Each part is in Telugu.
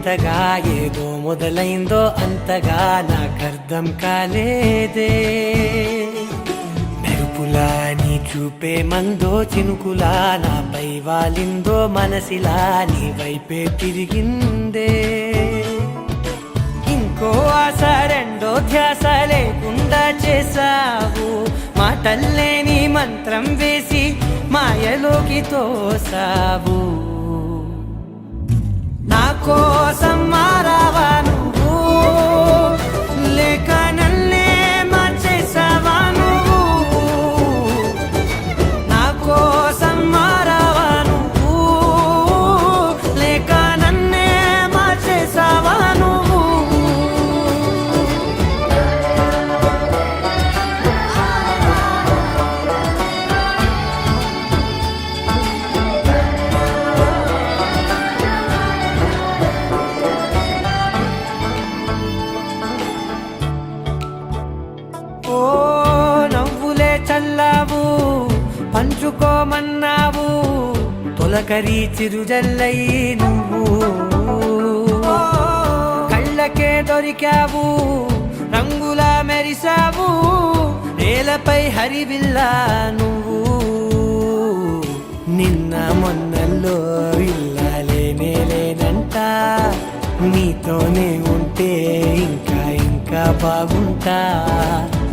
వింతగా ఏదో మొదలైందో అంతగా నాకర్థం కాలేదే. మెరుపులా నీ చూపే మందో చినుకులా నాపై వాలిందో మనసిలా నీ వైపే తిరిగిందే. ఇంకో ఆశ రెండో ధ్యాస లేకుండా చేసావు, మాటల్లే నీ మంత్రం వేసి మాయలోకి తోసావు. నా కోసం మారావా నువ్వు, లేక నన్నే మార్చేసావా నువ్వు? నా కోసం మారావా నువ్వు, లేక నన్నే మార్చేసావా నువ్వు? ఓ నవ్వులే చల్లావు, పంచుకోమన్నావు, తొలకరి చిరుజల్లై నువ్వు. కళ్ళకే దొరికావు, రంగులా మెరిసావు, నేలపై హరివిల్లా నువ్వు. నిన్న మొన్నల్లో ఇల్లాలేనే లేనంట, నీతోనే ఉంటే ఇంకా ఇంకా బాగుంటా.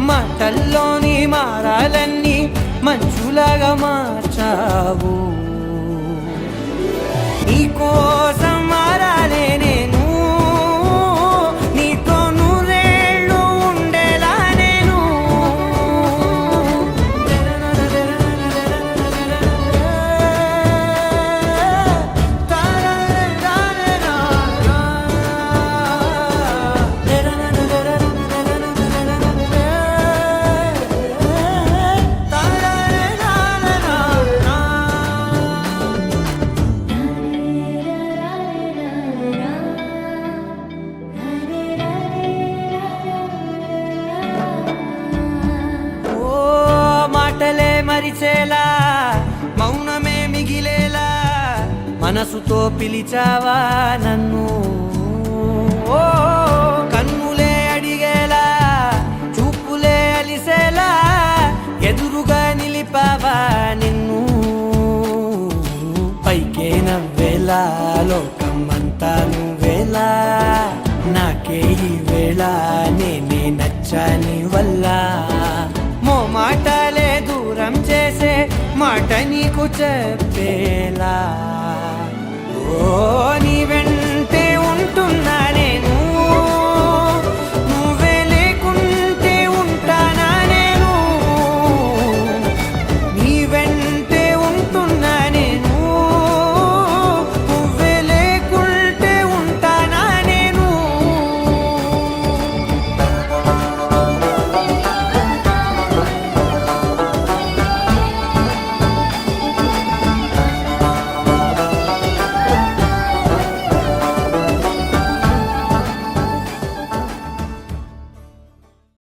మాటల్లోని మారాలన్నీ మంచులాగా మార్చావు. నీకోసం మారాలే నేను, నీతో నూరేళ్ళు ఉండేలా నేను. మరిచేలా మౌనమే మిగిలేలా మనసుతో పిలిచావా నన్ను. ఓ కన్నులే అడిగేలా చూపులే అలిసేలా ఎదురుగా నిలిపావా నిన్ను. పైకే నవ్వేలా లోకమంతా నువ్వేలా, నాకే ఈ వేళ నేనే నచ్చాని వల్ల. మాటలే దూరం చేసే మాట నీకు